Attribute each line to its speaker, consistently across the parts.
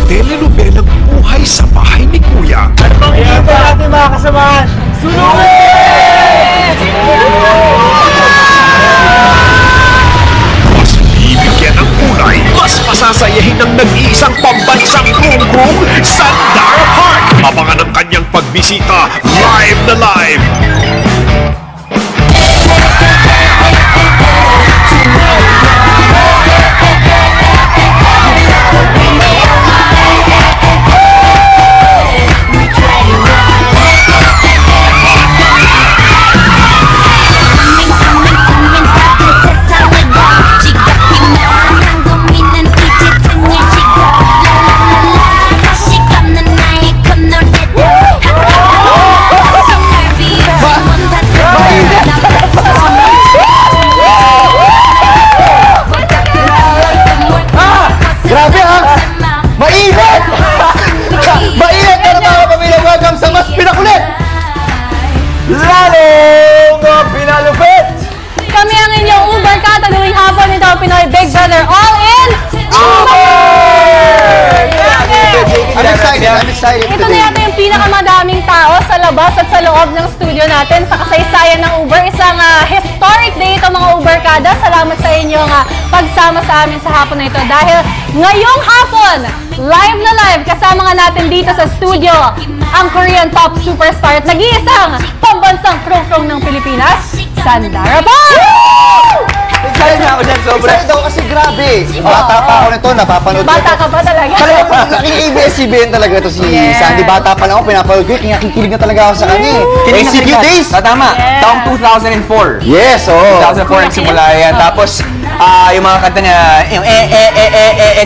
Speaker 1: telenobelang Buhay sa Bahay ni Kuya.
Speaker 2: Ano bang ikita natin mga kasamahan? Sunugin!
Speaker 1: Mas bibigyan ng kulay, mas masasayahin ng nag-iisang pambansang krung-krung, Sandara Park. Abangan ang kanyang pagbisita, live na live.
Speaker 2: Grabe ha! Mainit! Mainit! Pero tayo pamilya, welcome sa mas pinakulit! Lalong pinalupit!
Speaker 3: Kami ang inyong Uber Kata tuwing hapon nito, Pinoy Big Brother All In Uber!
Speaker 2: I'm excited
Speaker 3: Ito na yata yung pinakamadaming tao sa labas at sa loob ng studio natin sa kasaysayan ng Uber. Isang historic day ito mga Uberkada. Salamat sa inyong pagsama sa amin sa hapon na ito. Dahil ngayong hapon, live na live, kasama nga natin dito sa studio ang Korean pop superstar at nag-iisang pambansang krong-krong ng Pilipinas, Sandara Park!
Speaker 2: Excited na ako dyan, sobra. Excited ako kasi grabe. Bata pa ako nito, napapanood ko.
Speaker 3: Bata ka ba talaga?
Speaker 2: Talaga, naki-ABS-CBN talaga ito si Sandy. Bata pa lang ako, pinapanood ko. Kinakikilig na talaga ako sa kanya. ACQ Days!
Speaker 4: Tama, taong 2004.
Speaker 2: Yes, oo.
Speaker 4: 2004 nagsimula yan. Tapos, yung mga kanta niya, yung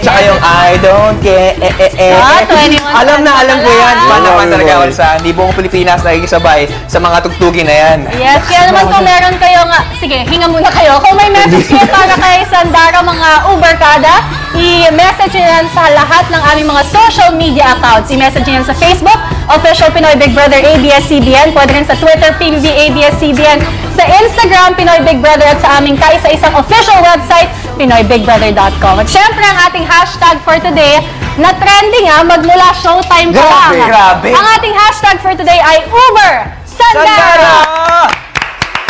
Speaker 4: tsaka yung I don't care,
Speaker 3: 21
Speaker 4: Alam ko yan. Fan naman talaga ako sa Sandy. Buong Pilipinas nakikisabay sa mga tugtugin na yan.
Speaker 3: Yes, kaya naman kung meron kayo sige, hinga muna kayo. Kung may message kayo para kay Sandara mga Uberkada, i-message nyo yan sa lahat ng aming mga social media accounts. I-message nyo yan sa Facebook, Official Pinoy Big Brother ABS-CBN. Pwede rin sa Twitter, PBB ABS-CBN. Sa Instagram, Pinoy Big Brother. At sa aming kaisa-isang official website, PinoyBigBrother.com. At syempre, ang ating hashtag for today, na trending magmula showtime pa lang.
Speaker 4: Grabe!
Speaker 3: Ang ating hashtag for today ay Uber Sandara!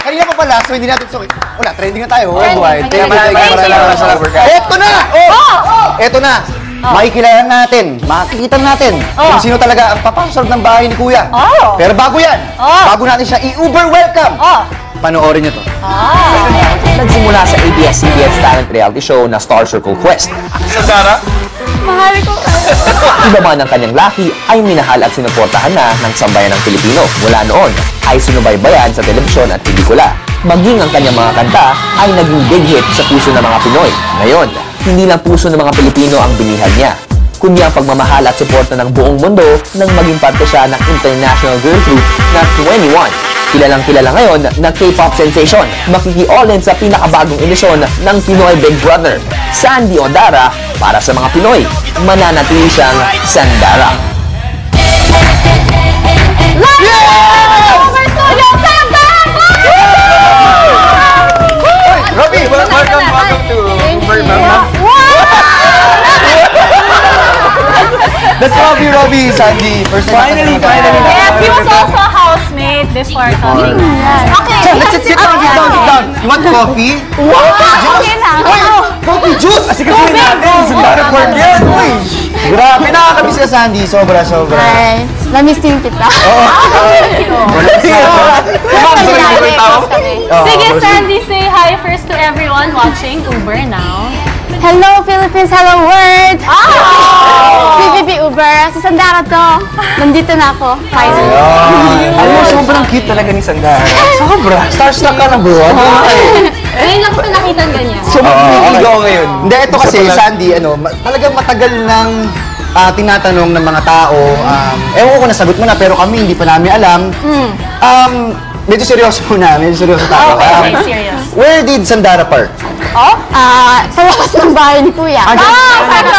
Speaker 2: Kanina pa pala, so hindi natin wala, trending na tayo.
Speaker 3: Trending.
Speaker 2: Kaya
Speaker 3: Thank you.
Speaker 2: Eto na! Eto na! Makikilala natin, makikita natin kung sino talaga ang papasolve ng bahay ni Kuya. Pero bago yan, bago natin siya i-Uber welcome, panoorin niyo to.
Speaker 4: Nagsimula sa ABS-CBN's talent reality show na Star Circle Quest.
Speaker 2: Sandara?
Speaker 3: Mahal ko kayo.
Speaker 4: Iba man ang kanyang laki ay minahal at sinuportahan na ng sambayan ng Pilipino. Mula noon ay sinubaybayan sa telebisyon at pelikula. Maging ang kanyang mga kanta ay naging big hit sa puso ng mga Pinoy. Ngayon, hindi lang puso ng mga Pilipino ang binihag niya, kundi ang pagmamahal at suporta ng buong mundo nang maging parte siya ng international girl group na 21. Kilalang-kilala ngayon na K-pop sensation. Makiki-all-in sa pinakabagong edisyon ng Pinoy Big Brother. Sandy Odara, para sa mga Pinoy, mananatili siyang Sandara.
Speaker 2: Robby, welcome to Uber Mama. That's Robby, Sandy. Finally.
Speaker 3: Yes, he was also a housemate before coming. Okay.
Speaker 2: Let's sit down. You want coffee?
Speaker 3: Okay na.
Speaker 2: Coffee juice! Kasi kasi natin, Sandara Park yan. Grabe, nakakamiss ka, Sandy. Sobra.
Speaker 5: Ay, namiss din kita.
Speaker 3: Sige, Sandy, say hi first to everyone watching Uber now.
Speaker 5: Hello, Philippines! Hello, world! PBB Uber. Si Sandara to. Nandito na ako. Finally.
Speaker 4: Alam mo, sobrang cute talaga ni Sandara.
Speaker 2: Sobra. Starstruck ka na, bro.
Speaker 3: Ngayon lang ko nakita ganyan.
Speaker 4: Sobrang ligaw ngayon.
Speaker 2: Hindi, ito kasi, Sandy, talagang matagal nang tinatanong ng mga tao. Ewan ko nasagot mo na, pero kami hindi pa namin alam. Medyo seryoso muna. Medyo seryoso tayo.
Speaker 3: Okay, serious.
Speaker 2: Where did Sandara Park?
Speaker 5: Sa labas ng bahay ni Kuya.
Speaker 3: Sa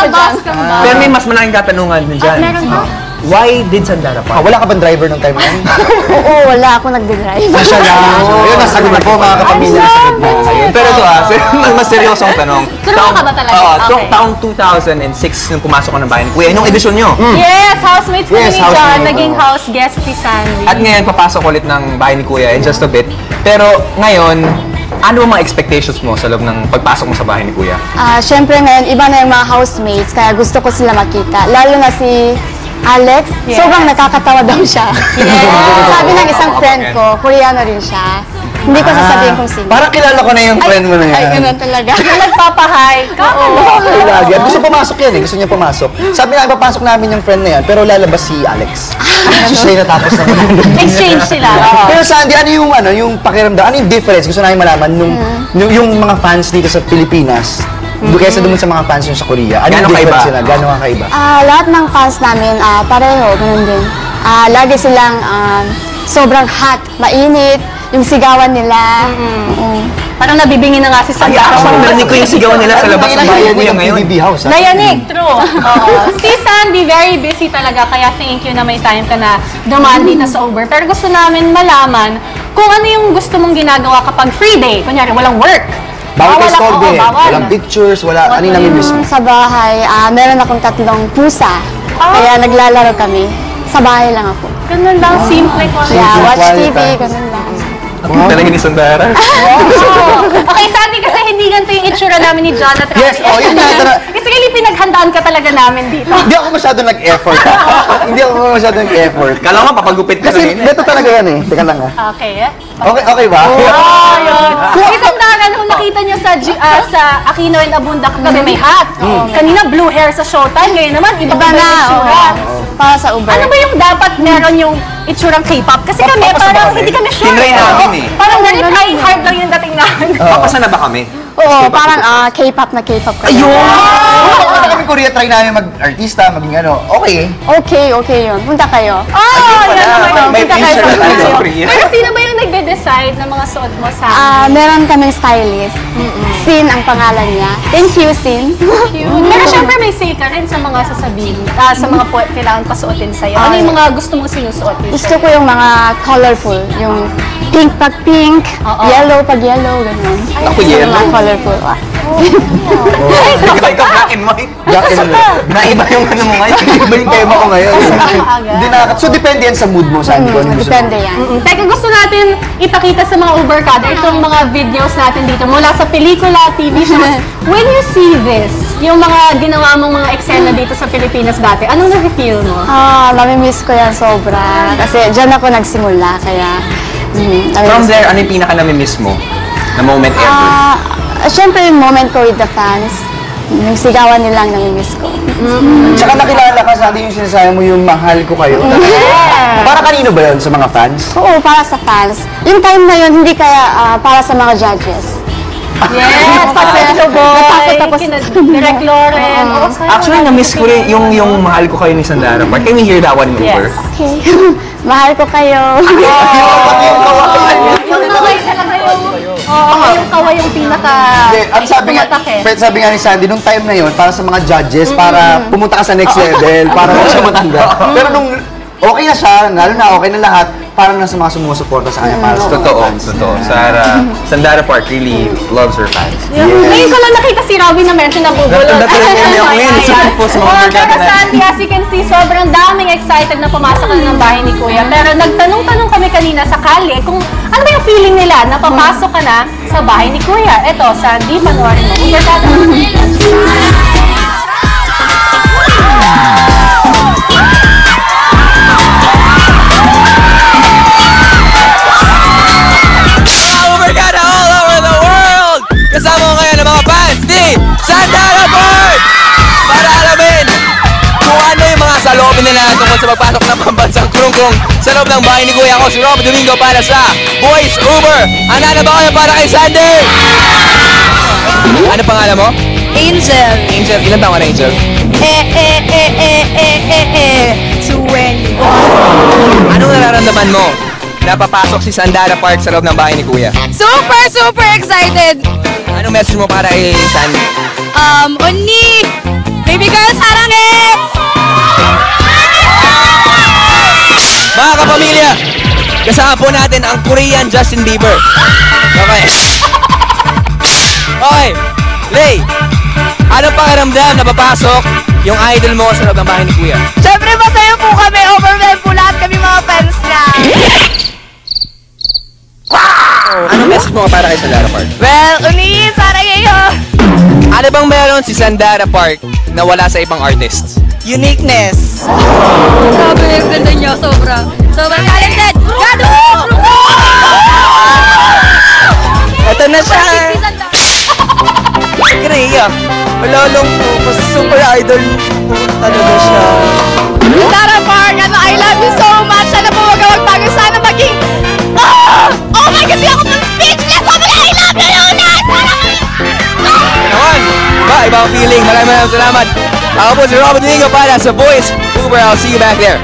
Speaker 3: labas ka ba?
Speaker 4: Pero may mas malaking katanungan dyan.
Speaker 5: Meron ba?
Speaker 4: Why did Sandara Park?
Speaker 2: Wala ka bang driver nung time na yun?
Speaker 5: Oo, wala ako nagde-drive.
Speaker 2: Siya lang. Yun, nasagot na po mga kapamilya. Nasagot na.
Speaker 4: Pero ito mas seryosong tanong.
Speaker 3: Turuan ka ba talaga? Okay.
Speaker 4: Taong 2006 nung pumasok ka ng bahay ni Kuya, anong edisyon nyo?
Speaker 3: Yes, housemates ko
Speaker 2: Yes,
Speaker 3: ni John,
Speaker 2: housemate.
Speaker 3: naging house guest si Sandy.
Speaker 4: At ngayon, papasok ulit ng bahay ni Kuya in just a bit. Pero ngayon, ano ba mga expectations mo sa loob ng pagpasok mo sa bahay ni Kuya?
Speaker 5: Siyempre ngayon, iba na yung mga housemates, kaya gusto ko sila makita. Lalo na si Alex,
Speaker 3: Yes.
Speaker 5: sobrang nakakatawa daw siya. Sabi ng isang friend ko, Koreano rin siya. Hindi ko sasabihin kung sino.
Speaker 2: Parang kilala ko na yung friend mo na yan.
Speaker 5: Ay, ganun talaga.
Speaker 3: Yung nagpapahay.
Speaker 2: Ay, lagi. At gusto pumasok yan eh. Gusto niya pumasok. Sabi nga, papasok namin yung friend na yan, pero lalabas si Alex. Si Shay natapos na muna.
Speaker 3: Exchange sila.
Speaker 2: Pero Sandy, yung pakiramdam? Ano yung difference? Gusto namin malaman yung mga fans dito sa Pilipinas, kaysa doon sa mga fans yung sa Korea. Ano yung
Speaker 4: Gano'ng
Speaker 2: difference
Speaker 4: kaiba?
Speaker 2: sila? Gano'ng kakaiba?
Speaker 5: Lahat ng fans namin, pareho, ganun din. Lagi silang sobrang hot, mainit, yung sigawan nila.
Speaker 3: Parang nabibingin na nga si
Speaker 4: Ay,
Speaker 3: Sandara.
Speaker 4: actually, narinig ko yung sigawan nila sa labas ng bahay ni Kuya ngayon.
Speaker 2: PBB House.
Speaker 3: Nayanig, true. Oo. Si Sandy, very busy talaga, kaya thank you na may time ka na dumaan dito sa Uber. Pero gusto namin malaman kung ano yung gusto mong ginagawa kapag free day. Kunyari, walang work.
Speaker 2: Bawal kayo
Speaker 3: ako,
Speaker 2: solve eh.
Speaker 3: bawal.
Speaker 2: Walang pictures, wala. Ano yung namin mismo?
Speaker 5: Sa bahay, meron akong 3 pusa. Kaya naglalaro kami. Sa bahay lang ako.
Speaker 3: Ganun lang, simple ko.
Speaker 5: Yeah, watch
Speaker 2: quiet
Speaker 5: TV,
Speaker 2: time.
Speaker 5: ganun lang.
Speaker 4: Talaga ni Sandara.
Speaker 3: Okay, Sandy, kasi hindi ganito yung itsura namin ni John at Rafi.
Speaker 2: Yes, yun nga.
Speaker 3: Kasi pinaghandaan ka talaga namin dito.
Speaker 2: Hindi ako masyado nag-effort. Hindi ako masyado nag-effort.
Speaker 4: Kala ko papagupit ka
Speaker 2: Kasi
Speaker 4: kanina.
Speaker 2: dito talaga yan eh. Teka lang ah.
Speaker 3: Okay.
Speaker 2: Okay ba?
Speaker 3: Oh, yun. Isang tara, nung nakita niyo sa Aquino and Abunda kagabi may hat. Kanina blue hair sa Showtime, ngayon naman iba
Speaker 5: Iba
Speaker 3: na
Speaker 5: na,
Speaker 3: yung itsura.
Speaker 5: Para sa Uber.
Speaker 3: Ano ba yung dapat meron yung itsurang K-pop? Kasi kami parang hindi kami sure.
Speaker 4: Tinry namin eh.
Speaker 3: Parang very trying hard lang yung dating namin.
Speaker 4: Papasa na ba kami?
Speaker 5: Oo, parang K-pop na K-pop kami.
Speaker 2: Ayun! Kami Korea, try namin mag-artista, maging ano. Okay.
Speaker 5: Okay yun. Punta kayo.
Speaker 3: Yan naman.
Speaker 4: May
Speaker 3: Punta kayo
Speaker 4: future
Speaker 3: sa
Speaker 4: na tayo sa
Speaker 3: Korea.
Speaker 4: Korea.
Speaker 3: Pero sino ba yung nagde-decide ng mga suot mo sa
Speaker 5: Meron kaming stylist. Sin ang pangalan niya. Thank you, Sin.
Speaker 3: Pero syempre may say ka rin sa mga sasabihin, sa mga kailangan pasuotin sa'yo. Ano yung mga gusto mong sinusuot usually?
Speaker 5: Gusto ko yung mga colorful. Yung pink pag pink,
Speaker 3: Oo.
Speaker 5: yellow pag yellow, ganun.
Speaker 4: Ako
Speaker 5: Yung
Speaker 4: yellow.
Speaker 5: mga colorful.
Speaker 4: Ikaw black and white.
Speaker 2: Black and white.
Speaker 4: Naiba yung ano mo ngayon.
Speaker 2: Iba yung tema ko ngayon.
Speaker 3: Aga.
Speaker 2: Hindi so depende yan sa mood mo, Sandy. Kung ano yung gusto mo.
Speaker 5: Depende yan.
Speaker 3: Teka, gusto natin ipakita sa mga Uberkada itong mga videos natin dito mula sa pelikula, TV shows. When you see this, yung mga ginawa mong mga eksena dito sa Pilipinas dati, anong na-feel mo?
Speaker 5: Namimiss ko yan sobra. Kasi dyan ako nagsimula, kaya...
Speaker 4: From there, ano yung pinaka-namimiss mo na moment ever?
Speaker 5: Siyempre yung moment ko with the fans. Yung sigawan nilang namimiss ko.
Speaker 2: Tsaka nakilala ka, Sandy, yung sinasabi mo yung mahal ko kayo. Para kanino ba yun sa mga fans?
Speaker 5: Oo, para sa fans. Yung time na yun, hindi kaya para sa mga judges.
Speaker 3: Yes, Pasensyo Boy,
Speaker 5: Tapos-
Speaker 3: kina Direk Lauren.
Speaker 4: Actually, na-miss ko rin yung mahal ko kayo ni Sandara Park. Can we hear that one in Uber?
Speaker 3: Yes.
Speaker 5: Okay. Mahal ko kayo.
Speaker 3: Yung kaway talaga yung kaway yung pinaka
Speaker 2: Hindi, ang
Speaker 3: tumatak eh.
Speaker 2: sabi nga ni Sandy, nung time na yun, para sa mga judges, para pumunta ka sa next level, para hindi siya matanda. Pero nung okay na siya, lalo na okay na lahat, parang nasa mga sumusuporta sa kanya para sa mga
Speaker 4: Totoo,
Speaker 2: fans.
Speaker 4: totoo. Sandara Park really loves her fans.
Speaker 3: Ngayon ko lang nakita si Robin na medyo nabubulot.
Speaker 4: Natulog ako ngayon. Sorry po sa mga
Speaker 3: Pero
Speaker 4: Uberkada natin.
Speaker 3: Sandy, as you can see, sobrang daming excited na pumasok na ng bahay ni Kuya. Pero nagtanong-tanong kami kanina sa kalye kung ano ba yung feeling nila na papasok ka na sa bahay ni Kuya. Eto, Sandy, panoorin mo. Uberkada.
Speaker 6: Uberkada all over the world! Kasama ko ngayon ang mga fans ni Sandara Park! Para alamin kung ano yung mga saloobin nila tungkol sa pagpasok ng pambansang krung-krung sa loob ng bahay ni Kuya ko, si Rob Domingo para sa Boys Uber! Handa na ba kayo para kay Sandy? Ano pangalan mo?
Speaker 5: Angel.
Speaker 6: Angel. Ilan taon ka na, Angel?
Speaker 5: 20.
Speaker 6: Anong nararamdaman mo na papasok si Sandara Park sa loob ng bahay ni Kuya?
Speaker 5: Super excited.
Speaker 6: Anong message mo para kay Sandy?
Speaker 5: 언니, baby girl 사랑해.
Speaker 6: pamilya, kasama po natin ang Korean Justin Bieber. Okay. Okay. Lay, anong pakiramdam na papasok yung idol mo sa loob ng bahay ni Kuya?
Speaker 5: Siyempre, masaya po kami. Overwhelmed po lahat kami mga fans niya.
Speaker 6: Anong message mo para kay Sandara Park?
Speaker 5: Well, umiin para kayo.
Speaker 6: Ano bang meron si Sandara Park na wala sa ibang artists?
Speaker 5: Uniqueness.
Speaker 3: Grabe yung ganda niya, sobra. Sobrang talented! Gado!
Speaker 5: Ito na siya.
Speaker 6: Kaya,
Speaker 5: Malalong po, kasi super idol po talaga siya. Sandara Park, I love you so much. Sana po wag ka magbago. Sana maging... Oh my God, di ako speechless. Oh my God, I love you, Luna!
Speaker 6: naman! Ba, ibang feeling. Maraming salamat. Ako po si Robert Domingo para sa Voice Uber. I'll see you back there.